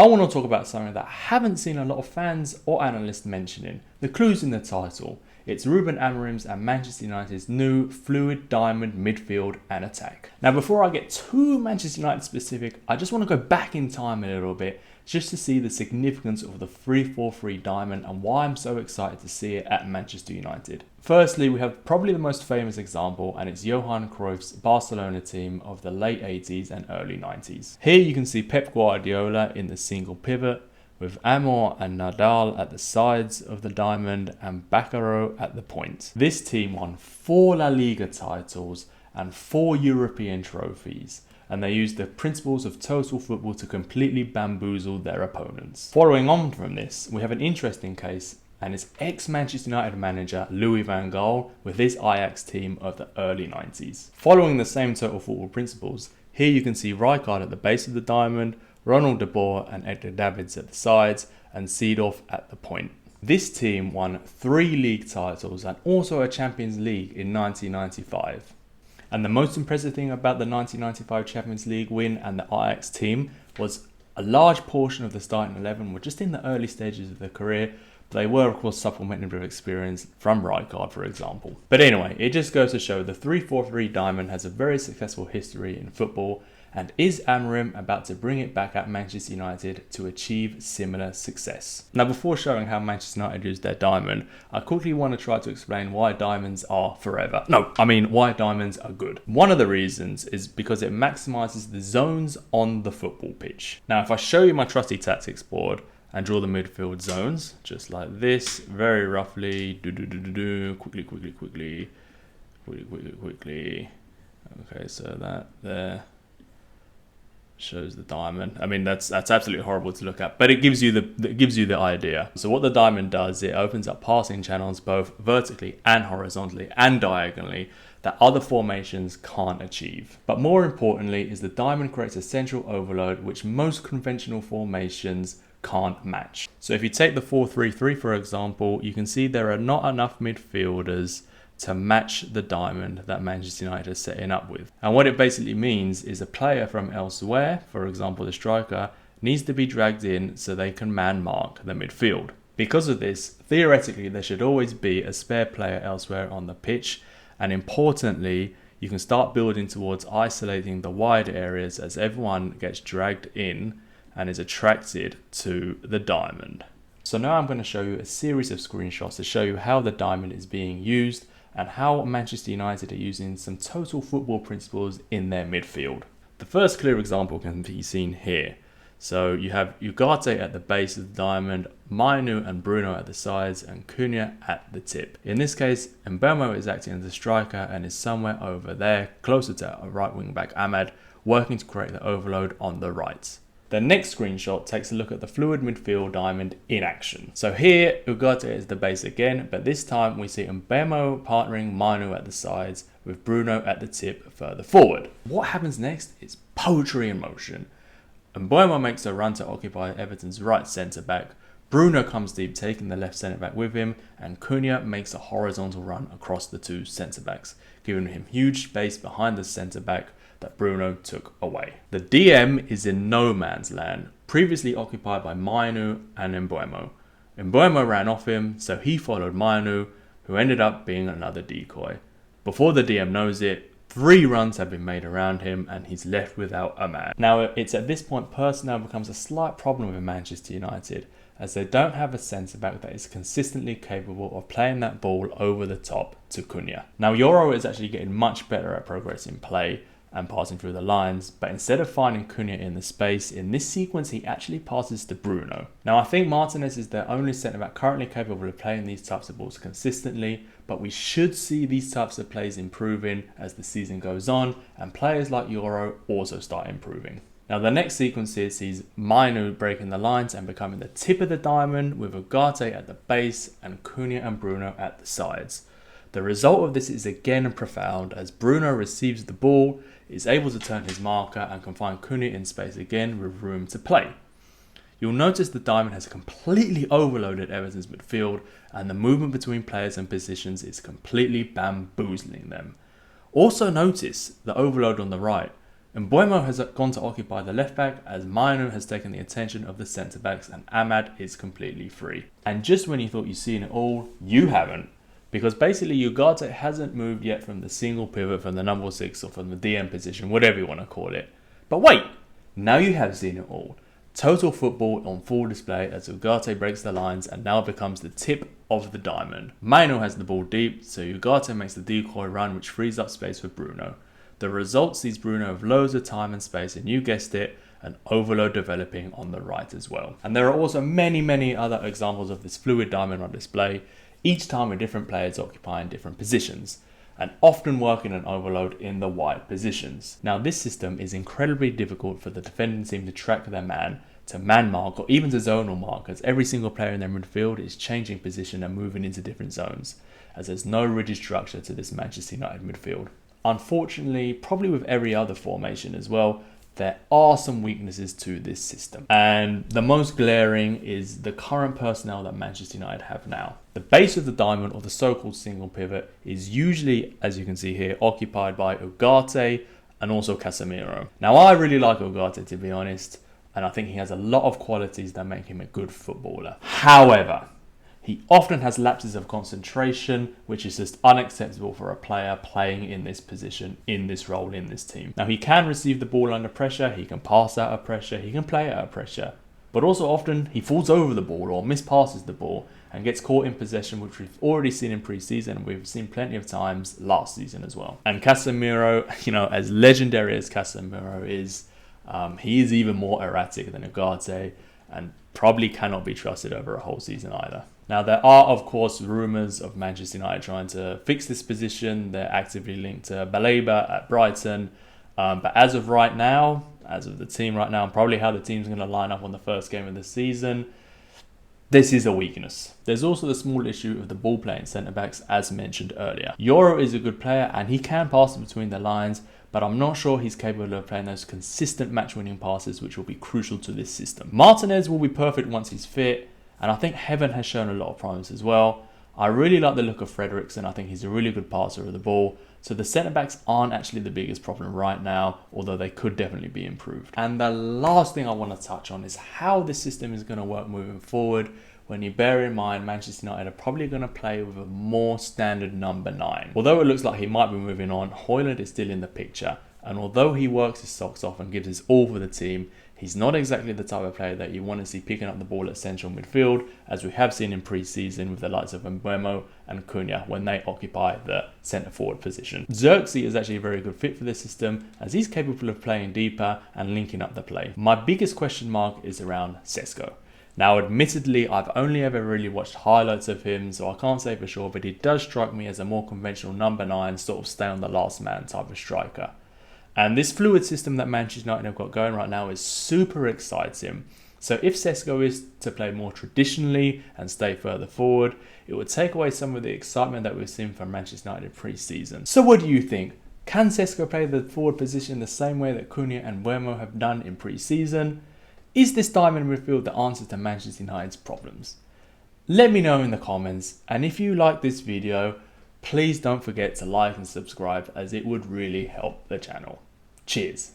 I want to talk about something that I haven't seen a lot of fans or analysts mentioning. The clues in the title. It's Ruben Amorim's and Manchester United's new fluid diamond midfield and attack. Now, before I get too Manchester United specific, I just want to go back in time a little bit just to see the significance of the 3-4-3 diamond and why I'm so excited to see it at Manchester United. Firstly, we have probably the most famous example, and it's Johan Cruyff's Barcelona team of the late 80s and early 90s. Here you can see Pep Guardiola in the single pivot, with Amor and Nadal at the sides of the diamond and Baccaro at the point. This team won 4 La Liga titles and 4 European trophies, and they used the principles of total football to completely bamboozle their opponents. Following on from this, we have an interesting case, and it's ex-Manchester United manager Louis van Gaal with his Ajax team of the early 90s. Following the same total football principles, here you can see Rijkaard at the base of the diamond, Ronald de Boer and Edgar Davids at the sides, and Seedorf at the point. This team won 3 league titles and also a Champions League in 1995. And the most impressive thing about the 1995 Champions League win and the Ajax team was a large portion of the starting 11 were just in the early stages of their career. They were, of course, supplemented with experience from Rijkaard, for example. But anyway, it just goes to show the 3-4-3 diamond has a very successful history in football, and is Amorim about to bring it back at Manchester United to achieve similar success? Now, before showing how Manchester United used their diamond, I quickly want to try to explain why diamonds are forever. Why diamonds are good. One of the reasons is because it maximizes the zones on the football pitch. Now, if I show you my trusty tactics board and draw the midfield zones, just like this, very roughly, quickly. Okay, so that there shows the diamond. I mean, that's absolutely horrible to look at, but it gives you the idea. So what the diamond does, it opens up passing channels both vertically and horizontally and diagonally that other formations can't achieve. But more importantly is the diamond creates a central overload which most conventional formations can't match. So if you take the 4-3-3 for example, you can see there are not enough midfielders to match the diamond that Manchester United is setting up with. And what it basically means is a player from elsewhere, for example the striker, needs to be dragged in so they can man mark the midfield. Because of this, theoretically there should always be a spare player elsewhere on the pitch, and importantly, you can start building towards isolating the wide areas as everyone gets dragged in and is attracted to the diamond. So now I'm going to show you a series of screenshots to show you how the diamond is being used and how Manchester United are using some total football principles in their midfield. The first clear example can be seen here. So you have Ugarte at the base of the diamond, Mainu and Bruno at the sides, and Cunha at the tip. In this case, Mbeumo is acting as a striker and is somewhere over there, closer to a right wing back Ahmad, working to create the overload on the right. The next screenshot takes a look at the fluid midfield diamond in action. So here, Ugarte is the base again, but this time we see Mbeumo partnering Mainu at the sides with Bruno at the tip further forward. What happens next is poetry in motion. Mbeumo makes a run to occupy Everton's right centre-back, Bruno comes deep taking the left centre-back with him, and Cunha makes a horizontal run across the 2 centre-backs, giving him huge space behind the centre-back that Bruno took away. The DM is in no man's land, previously occupied by Mainu and Mbeumo. Mbeumo ran off him, so he followed Mainu, who ended up being another decoy. Before the DM knows it, 3 runs have been made around him and he's left without a man. Now it's at this point personnel becomes a slight problem with Manchester United, as they don't have a centre-back that is consistently capable of playing that ball over the top to Cunha. Now Yoro is actually getting much better at progressing play and passing through the lines, but instead of finding Cunha in the space, in this sequence he actually passes to Bruno. Now I think Martinez is the only centre-back currently capable of playing these types of balls consistently, but we should see these types of plays improving as the season goes on and players like Yoro also start improving. Now the next sequence here sees Mainu breaking the lines and becoming the tip of the diamond with Ugarte at the base and Cunha and Bruno at the sides. The result of this is again profound as Bruno receives the ball, is able to turn his marker and can find Cunha in space again with room to play. You'll notice the diamond has completely overloaded Everton's midfield and the movement between players and positions is completely bamboozling them. Also notice the overload on the right. Mbeumo has gone to occupy the left back as Mainu has taken the attention of the centre backs and Ahmad is completely free. And just when you thought you'd seen it all, you haven't. Because basically Ugarte hasn't moved yet from the single pivot, from the number 6 or from the DM position, whatever you want to call it. But wait, now you have seen it all. Total football on full display as Ugarte breaks the lines and now becomes the tip of the diamond. Mainu has the ball deep, so Ugarte makes the decoy run which frees up space for Bruno. The result sees Bruno have loads of time and space, and you guessed it, an overload developing on the right as well. And there are also many other examples of this fluid diamond on display, each time with different players occupying different positions, and often working an overload in the wide positions. Now this system is incredibly difficult for the defending team to track their man, to man mark, or even to zonal mark, as every single player in their midfield is changing position and moving into different zones, as there's no rigid structure to this Manchester United midfield. Unfortunately, probably with every other formation as well, there are some weaknesses to this system. And the most glaring is the current personnel that Manchester United have now. The base of the diamond, or the so-called single pivot, is usually, as you can see here, occupied by Ugarte and also Casemiro. Now, I really like Ugarte, to be honest, and I think he has a lot of qualities that make him a good footballer. However, he often has lapses of concentration, which is just unacceptable for a player playing in this position, in this role, in this team. Now, he can receive the ball under pressure, he can pass out of pressure, he can play out of pressure, but also often he falls over the ball or mispasses the ball and gets caught in possession, which we've already seen in pre-season and we've seen plenty of times last season as well. And Casemiro, as legendary as Casemiro is, he is even more erratic than Ugarte and probably cannot be trusted over a whole season either. Now, there are, of course, rumours of Manchester United trying to fix this position. They're actively linked to Baleba at Brighton. But as of right now, as of the team right now, and probably how the team's going to line up on the first game of the season, this is a weakness. There's also the small issue of the ball playing centre-backs, as mentioned earlier. Yoro is a good player and he can pass between the lines, but I'm not sure he's capable of playing those consistent match-winning passes, which will be crucial to this system. Martinez will be perfect once he's fit, and I think Heaven has shown a lot of promise as well. I really like the look of Frederiksen. I think he's a really good passer of the ball. So the centre-backs aren't actually the biggest problem right now, although they could definitely be improved. And the last thing I want to touch on is how this system is going to work moving forward, when you bear in mind Manchester United are probably going to play with a more standard number 9. Although it looks like he might be moving on, Højlund is still in the picture. And although he works his socks off and gives his all for the team, he's not exactly the type of player that you want to see picking up the ball at central midfield, as we have seen in pre-season with the likes of Mbeumo and Cunha when they occupy the centre-forward position. Xerxes is actually a very good fit for this system, as he's capable of playing deeper and linking up the play. My biggest question mark is around Sesko. Now, admittedly, I've only ever really watched highlights of him, so I can't say for sure, but he does strike me as a more conventional number 9, sort of stay on the last man type of striker. And this fluid system that Manchester United have got going right now is super exciting. So if Sesko is to play more traditionally and stay further forward, it would take away some of the excitement that we've seen from Manchester United pre-season. So what do you think? Can Sesko play the forward position the same way that Cunha and Mbeumo have done in pre-season? Is this diamond midfield the answer to Manchester United's problems? Let me know in the comments, and if you like this video, please don't forget to like and subscribe, as it would really help the channel. Cheers!